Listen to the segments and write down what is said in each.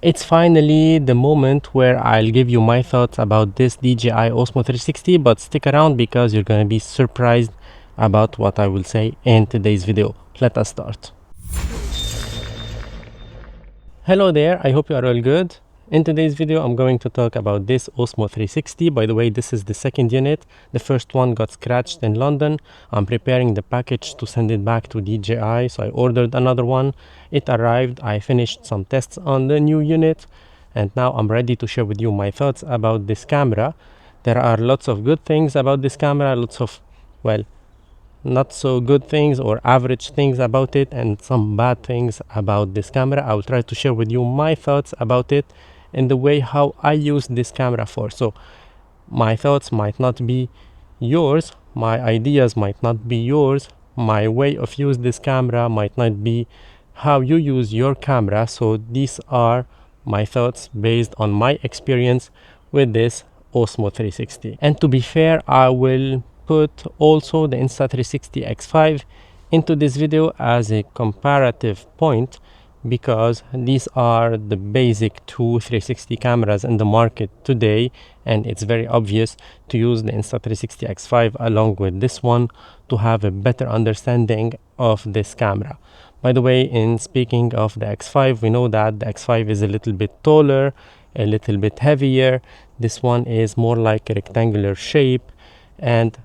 It's finally the moment where I'll give you my thoughts about this DJI Osmo 360, but stick around because you're gonna be surprised about what I will say in today's video. Let us start. Hello there, I hope you are all good. In today's video, I'm going to talk about this Osmo 360. By the way, this is the second unit. The first one got scratched in London. I'm preparing the package to send it back to DJI, so I ordered another one. It arrived, I finished some tests on the new unit, and now I'm ready to share with you my thoughts about this camera. There are lots of good things about this camera, lots of, well, not so good things or average things about it, and some bad things about this camera. I will try to share with you my thoughts about it and the way how I use this camera for. So my thoughts might not be yours, my ideas might not be yours, my way of use this camera might not be how you use your camera. So these are my thoughts based on my experience with this Osmo 360. And to be fair, I will put also the Insta360 X5 into this video as a comparative point, because these are the basic two 360 cameras in the market today, and it's very obvious to use the Insta360 X5 along with this one to have a better understanding of this camera. By the way, in speaking of the X5, we know that the X5 is a little bit taller, a little bit heavier. This one is more like a rectangular shape, and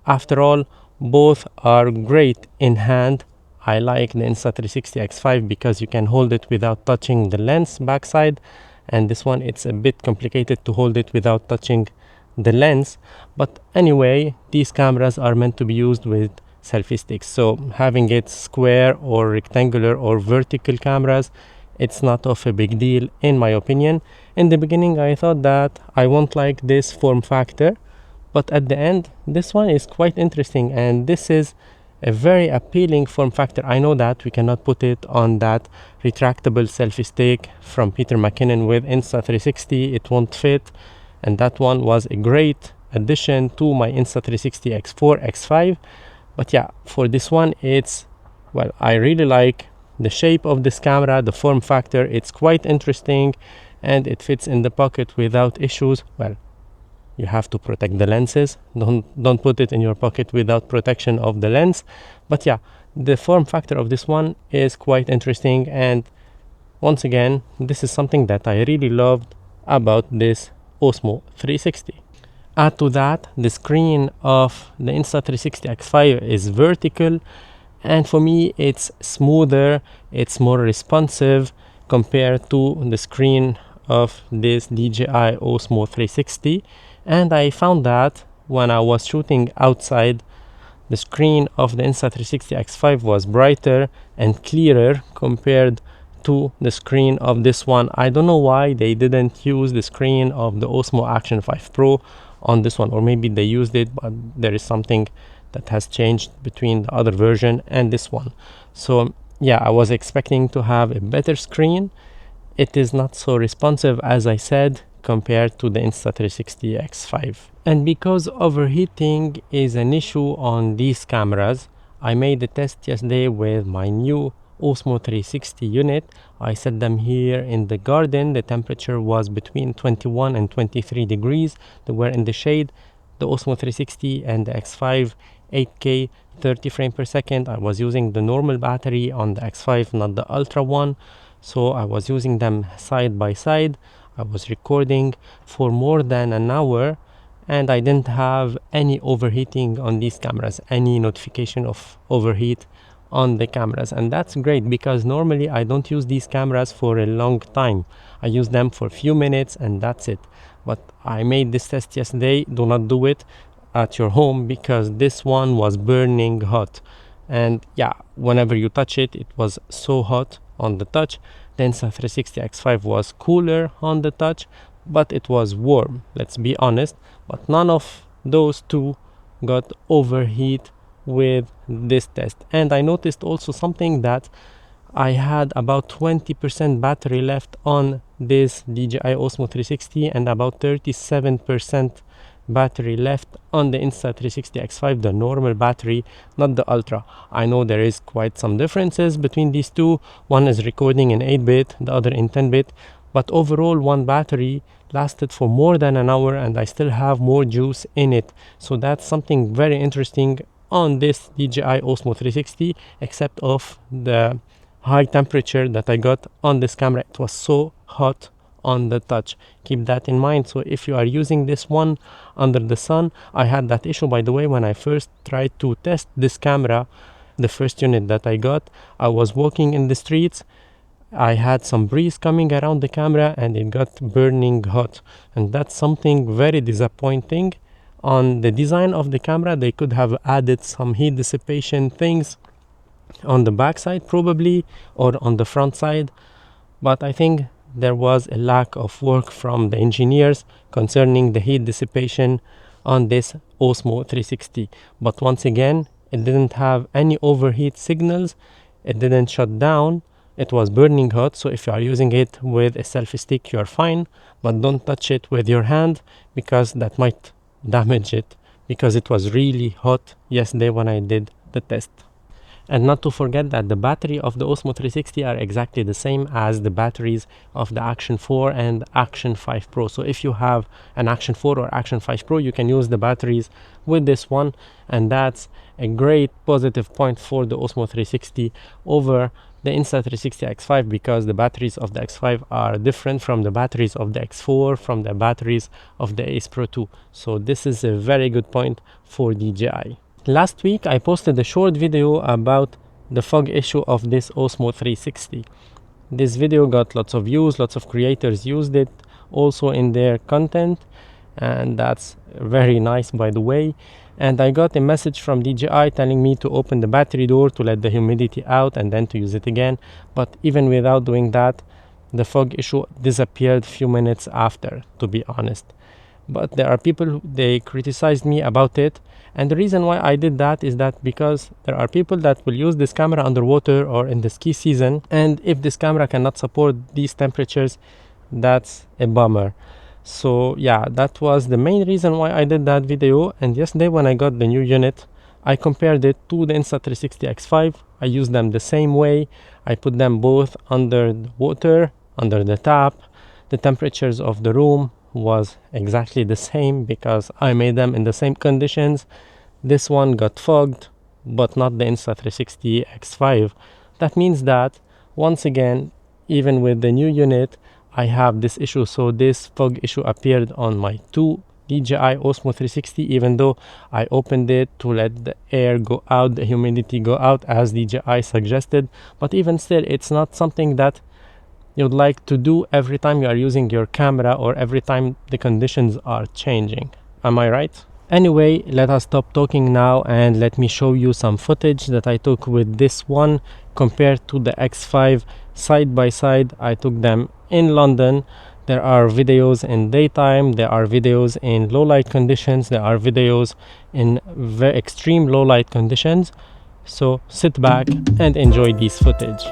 after all, both are great in hand. I like the Insta360 X5 because you can hold it without touching the lens backside, and this one it's a bit complicated to hold it without touching the lens. But anyway, these cameras are meant to be used with selfie sticks, so having it square or rectangular or vertical cameras, it's not of a big deal in my opinion. In the beginning I thought that I won't like this form factor, but at the end this one is quite interesting, and this is a very appealing form factor. I know that we cannot put it on that retractable selfie stick from Peter McKinnon with Insta360, it won't fit, and that one was a great addition to my Insta360 X4, X5. But yeah, for this one, it's, well, I really like the shape of this camera, the form factor, it's quite interesting, and it fits in the pocket without issues. Well, you have to protect the lenses, don't put it in your pocket without protection of the lens. But yeah, the form factor of this one is quite interesting, and once again, this is something that I really loved about this Osmo 360. Add to that, the screen of the Insta360 X5 is vertical, and for me it's smoother, it's more responsive compared to the screen of this DJI Osmo 360. And I found that when I was shooting outside, the screen of the Insta360 X5 was brighter and clearer compared to the screen of this one. I don't know why they didn't use the screen of the Osmo Action 5 Pro on this one, or maybe they used it, but there is something that has changed between the other version and this one. So yeah, I was expecting to have a better screen. It is not so responsive, as I said, compared to the Insta360 X5. And because overheating is an issue on these cameras, I made a test yesterday with my new Osmo 360 unit. I set them here in the garden. The temperature was between 21 and 23 degrees. They were in the shade. The Osmo 360 and the X5 8K 30 frames per second. I was using the normal battery on the X5, not the Ultra one. So I was using them side by side. I was recording for more than an hour, and I didn't have any overheating on these cameras, any notification of overheat on the cameras. And that's great, because normally I don't use these cameras for a long time. I use them for a few minutes and that's it. But I made this test yesterday. Do not do it at your home, because this one was burning hot. And yeah, whenever you touch it, it was so hot on the touch. The Insta360 X5 was cooler on the touch, but it was warm, let's be honest. But none of those two got overheat with this test. And I noticed also something, that I had about 20% battery left on this DJI Osmo 360 and about 37% battery left on the Insta360 X5, the normal battery, not the Ultra. I know there is quite some differences between these two. One is recording in 8-bit, the other in 10-bit, but overall one battery lasted for more than an hour and I still have more juice in it. So that's something very interesting on this DJI Osmo 360, except of the high temperature that I got on this camera. It was so hot on the touch. Keep that in mind. So if you are using this one under the sun, I had that issue, by the way, when I first tried to test this camera, the first unit that I got. I was walking in the streets, I had some breeze coming around the camera and it got burning hot, and that's something very disappointing. On the design of the camera, they could have added some heat dissipation things on the back side probably, or on the front side, but I think there was a lack of work from the engineers concerning the heat dissipation on this Osmo 360. But once again, it didn't have any overheat signals, it didn't shut down, it was burning hot. So if you are using it with a selfie stick, you are fine, but don't touch it with your hand because that might damage it, because it was really hot yesterday when I did the test. And not to forget that the battery of the Osmo 360 are exactly the same as the batteries of the Action 4 and Action 5 Pro. So if you have an Action 4 or Action 5 Pro, you can use the batteries with this one, and that's a great positive point for the Osmo 360 over the Insta360 X5, because the batteries of the X5 are different from the batteries of the X4, from the batteries of the Ace Pro 2. So this is a very good point for DJI. Last week I posted a short video about the fog issue of this Osmo 360. This video got lots of views, lots of creators used it also in their content, and that's very nice, by the way. And I got a message from DJI telling me to open the battery door to let the humidity out and then to use it again. But even without doing that, the fog issue disappeared a few minutes after, to be honest. But there are people who they criticized me about it, and the reason why I did that is that because there are people that will use this camera underwater or in the ski season, and if this camera cannot support these temperatures, that's a bummer. So yeah, that was the main reason why I did that video. And yesterday when I got the new unit, I compared it to the Insta360 X5. I used them the same way. I put them both under the water, under the tap. The temperatures of the room was exactly the same because I made them in the same conditions. This one got fogged, but not the Insta360 X5. That means that once again, even with the new unit, I have this issue. So this fog issue appeared on my two DJI Osmo 360, even though I opened it to let the air go out, the humidity go out as DJI suggested. But even still, it's not something that you'd like to do every time you are using your camera or every time the conditions are changing. Am I right? Anyway, let us stop talking now and let me show you some footage that I took with this one compared to the X5 side by side. I took them in London. There are videos in daytime, there are videos in low light conditions, there are videos in very extreme low light conditions. So sit back and enjoy this footage.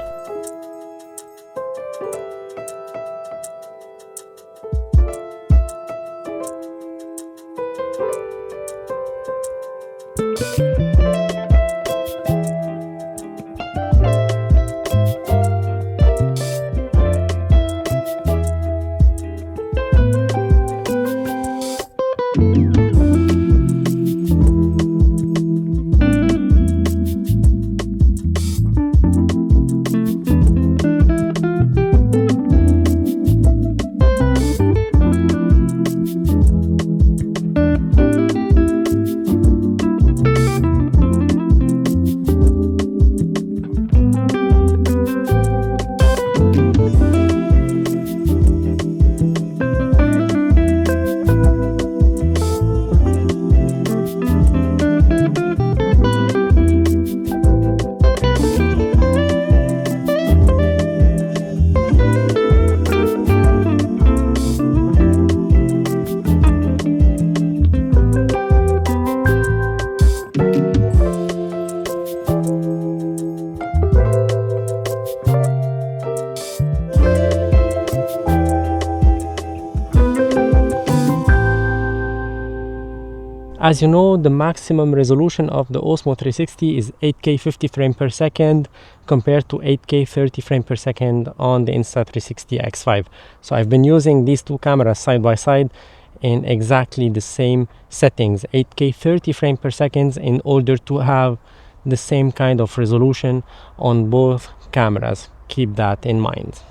As you know, the maximum resolution of the Osmo 360 is 8K 50 frame per second compared to 8K 30 frame per second on the Insta360 X5. So I've been using these two cameras side by side in exactly the same settings, 8K 30 frame per second, in order to have the same kind of resolution on both cameras. Keep that in mind.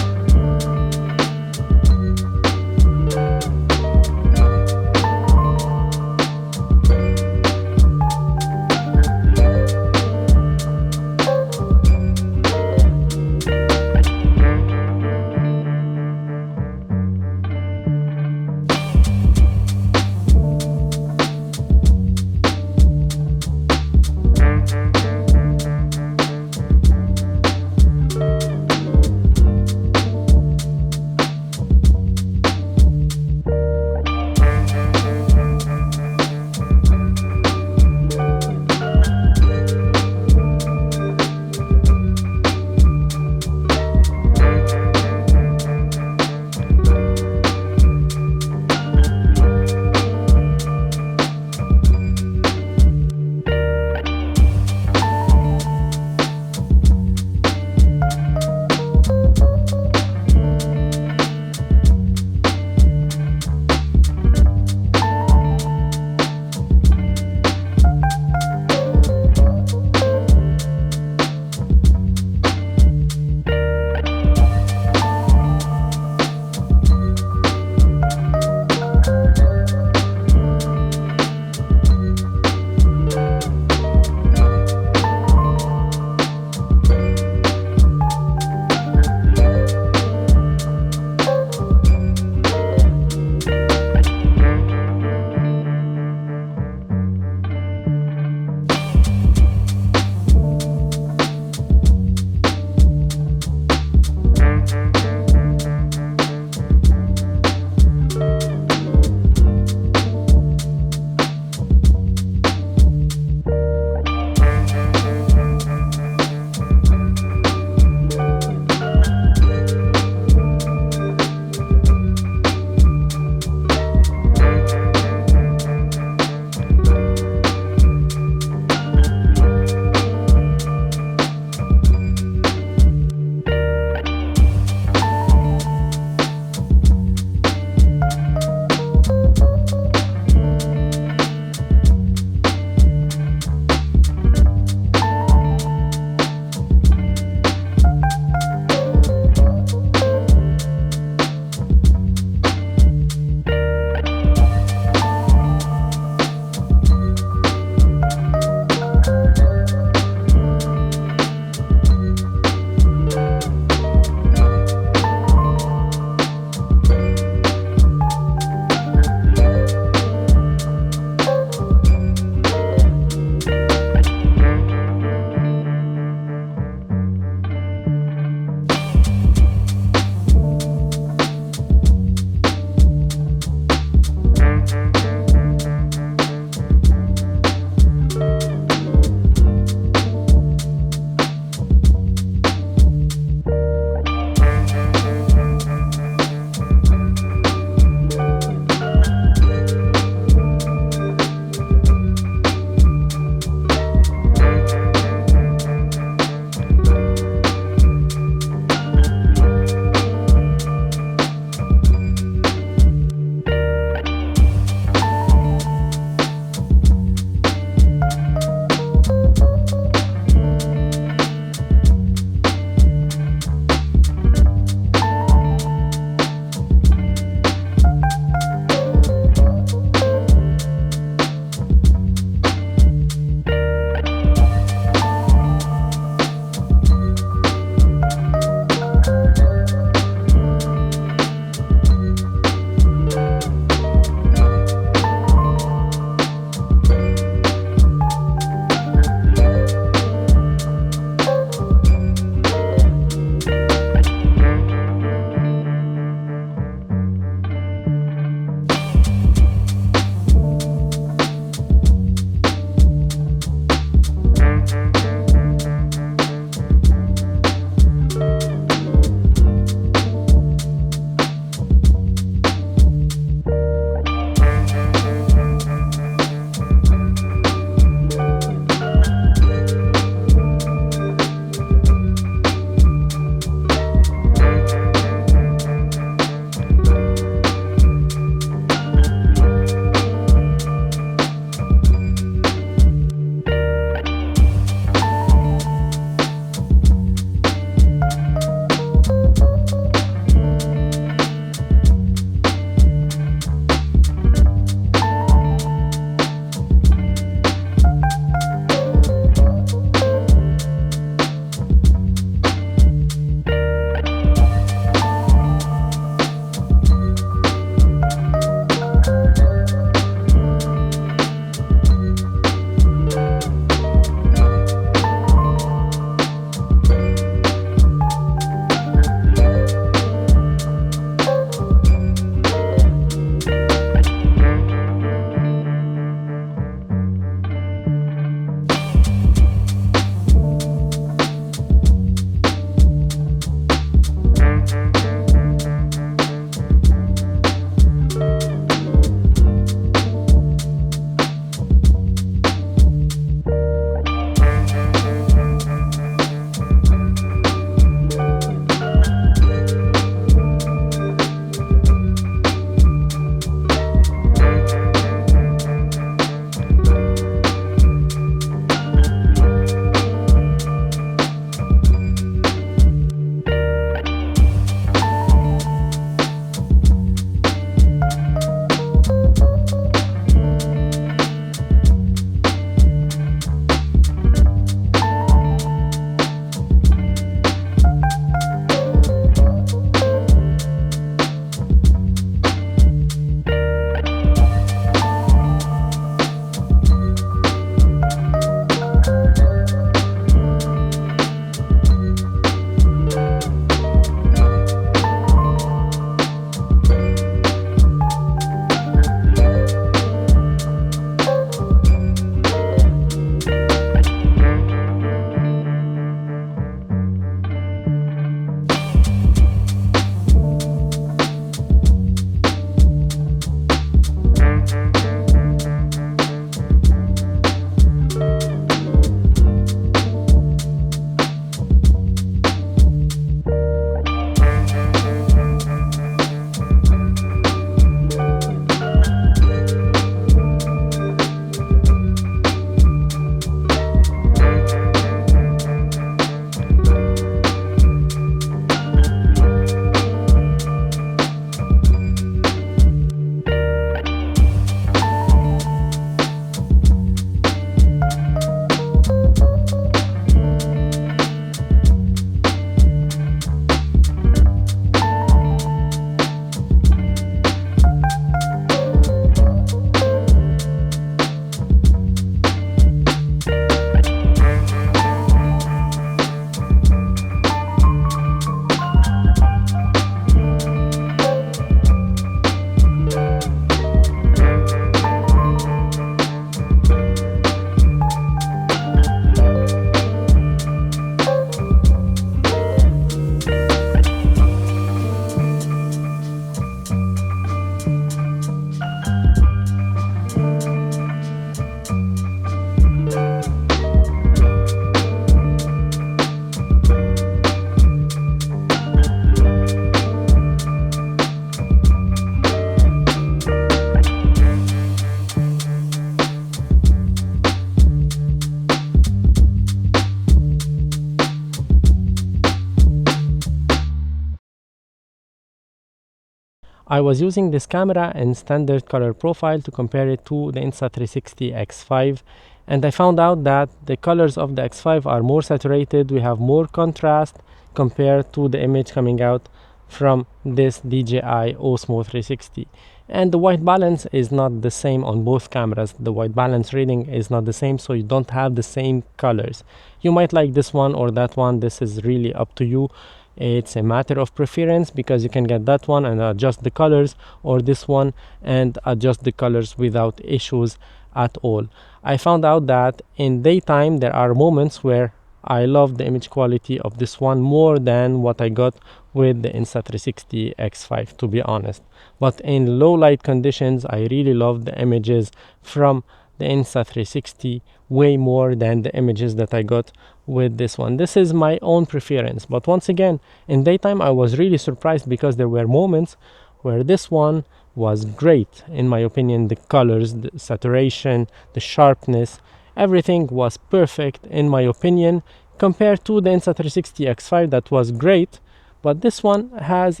I was using this camera in standard color profile to compare it to the Insta360 X5, and I found out that the colors of the X5 are more saturated. We have more contrast compared to the image coming out from this DJI OSMO360, and the white balance is not the same on both cameras. The white balance reading is not the same, so you don't have the same colors. You might like this one or that one. This is really up to you. It's a matter of preference, because you can get that one and adjust the colors, or this one and adjust the colors without issues at all. I found out that in daytime there are moments where I love the image quality of this one more than what I got with the Insta360 X5, to be honest. But in low light conditions, I really love the images from the Insta360 way more than the images that I got with this one. This is my own preference, but once again, in daytime I was really surprised, because there were moments where this one was great in my opinion. The colors, the saturation, the sharpness, everything was perfect in my opinion, compared to the Insta360 X5 that was great, but this one has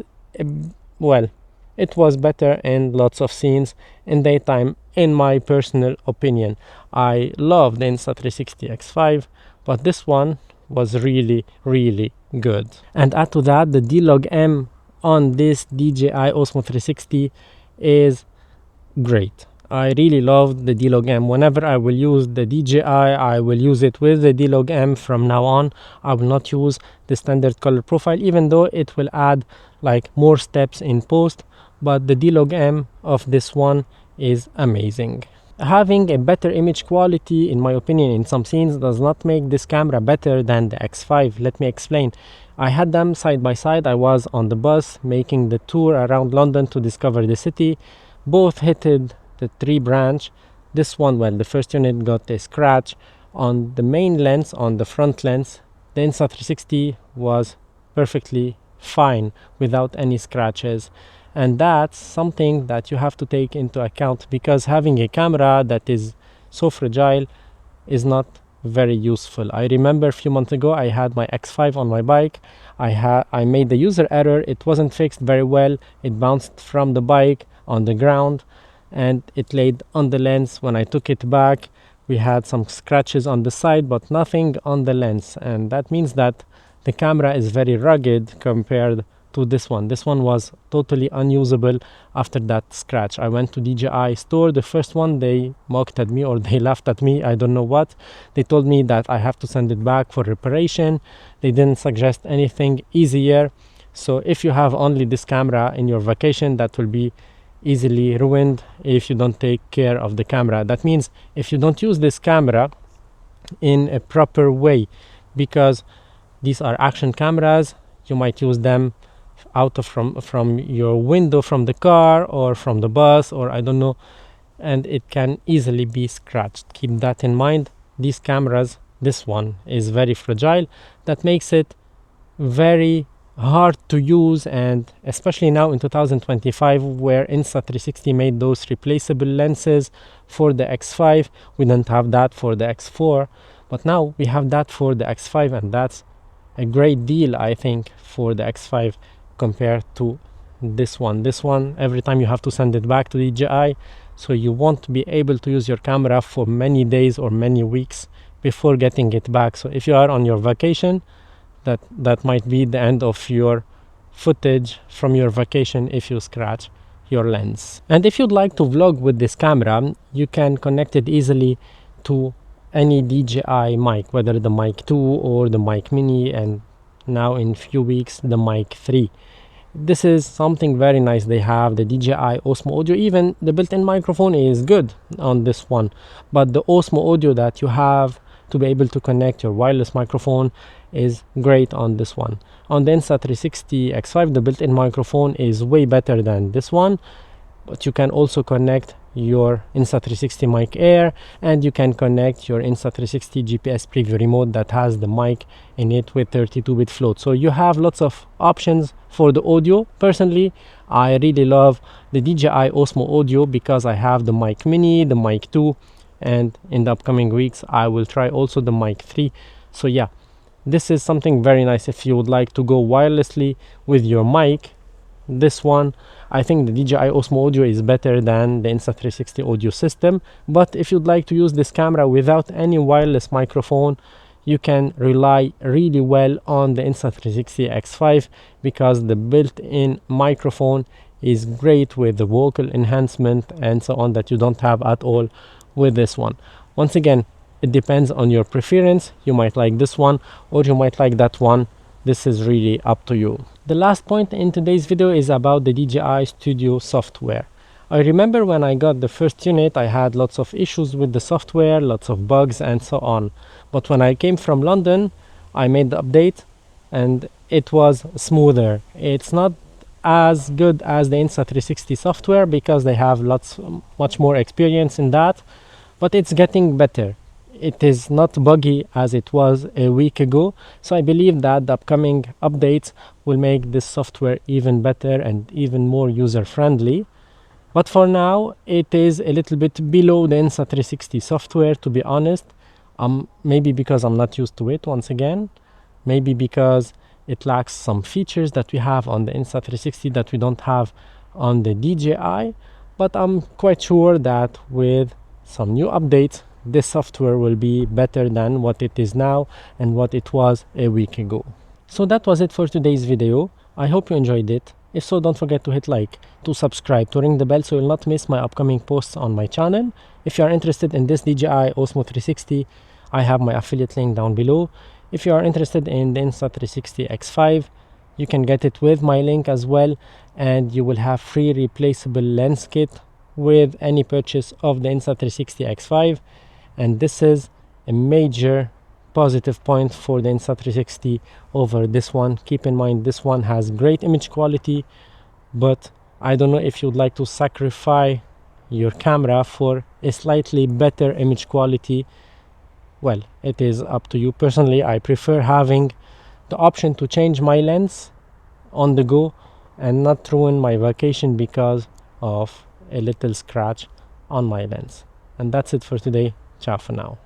well, it was better in lots of scenes in daytime in my personal opinion. I love the Insta360 X5, but this one was really good. And add to that, the D-Log M on this DJI OSMO360 is great. I really love the D-Log M. Whenever I will use the DJI, I will use it with the D-Log M from now on. I will not use the standard color profile, even though it will add like more steps in post, but the D-Log M of this one is amazing. Having a better image quality, in my opinion, in some scenes does not make this camera better than the X5. Let me explain. I had them side by side. I was on the bus making the tour around London to discover the city. Both hit the tree branch. This one, well, the first unit got a scratch on the main lens, on the front lens. The Insta360 was perfectly fine without any scratches, and that's something that you have to take into account, because having a camera that is so fragile is not very useful. I remember a few months ago I had my X5 on my bike. I made the user error. It wasn't fixed very well. It bounced from the bike on the ground and it laid on the lens. When I took it back, we had some scratches on the side but nothing on the lens, and that means that the camera is very rugged compared to this one. This one was totally unusable after that scratch. I went to DJI store, the first one. They mocked at me, or they laughed at me, I don't know what. They told me that I have to send it back for reparation. They didn't suggest anything easier. So if you have only this camera in your vacation, that will be easily ruined if you don't take care of the camera. That means if you don't use this camera in a proper way, because these are action cameras, you might use them out of from your window, from the car or from the bus, or I don't know, and it can easily be scratched. Keep that in mind. These cameras, this one is very fragile. That makes it very hard to use, and especially now in 2025, where Insta360 made those replaceable lenses for the X5. We didn't have that for the X4, but now we have that for the X5, and that's a great deal, I think, for the X5 compared to this one. This one, every time you have to send it back to DJI, so you won't be able to use your camera for many days or many weeks before getting it back. So if you are on your vacation, that might be the end of your footage from your vacation if you scratch your lens. And if you'd like to vlog with this camera, you can connect it easily to any DJI mic, whether the mic 2 or the mic mini, and now in few weeks the mic 3. This is something very nice. They have the DJI Osmo audio. Even the built-in microphone is good on this one, but the Osmo audio that you have to be able to connect your wireless microphone is great on this one. On the Insta360 X5, the built-in microphone is way better than this one, but you can also connect your Insta360 mic Air, and you can connect your Insta360 GPS preview remote that has the mic in it with 32-bit float. So you have lots of options for the audio. Personally, I really love the DJI Osmo audio because I have the mic mini, the mic 2, and in the upcoming weeks I will try also the mic 3. So yeah, this is something very nice if you would like to go wirelessly with your mic. This one I think the DJI Osmo Audio is better than the Insta360 audio system. But if you'd like to use this camera without any wireless microphone, you can rely really well on the Insta360 X5 because the built-in microphone is great with the vocal enhancement and so on that you don't have at all with this one. Once again, it depends on your preference. You might like this one or you might like that one. This is really up to you. The last point in today's video is about the DJI Studio software. I remember when I got the first unit, I had lots of issues with the software, lots of bugs and so on. But when I came from London, I made the update and it was smoother. It's not as good as the Insta360 software because they have much more experience in that, but it's getting better. It is not buggy as it was a week ago, so I believe that the upcoming updates will make this software even better and even more user-friendly. But for now, it is a little bit below the Insta360 software, to be honest. Maybe because I'm not used to it once again, maybe because it lacks some features that we have on the Insta360 that we don't have on the DJI, but I'm quite sure that with some new updates, this software will be better than what it is now and what it was a week ago. So that was it for today's video. I hope you enjoyed it. If so, don't forget to hit like, to subscribe, to ring the bell so you'll not miss my upcoming posts on my channel. If you are interested in this DJI Osmo 360, I have my affiliate link down below. If you are interested in the Insta360 X5, you can get it with my link as well, and you will have free replaceable lens kit with any purchase of the Insta360 X5. And this is a major positive point for the Insta360 over this one. Keep in mind, this one has great image quality, but I don't know if you'd like to sacrifice your camera for a slightly better image quality. Well, it is up to you. Personally, I prefer having the option to change my lens on the go and not ruin my vacation because of a little scratch on my lens. And that's it for today. Ciao for now.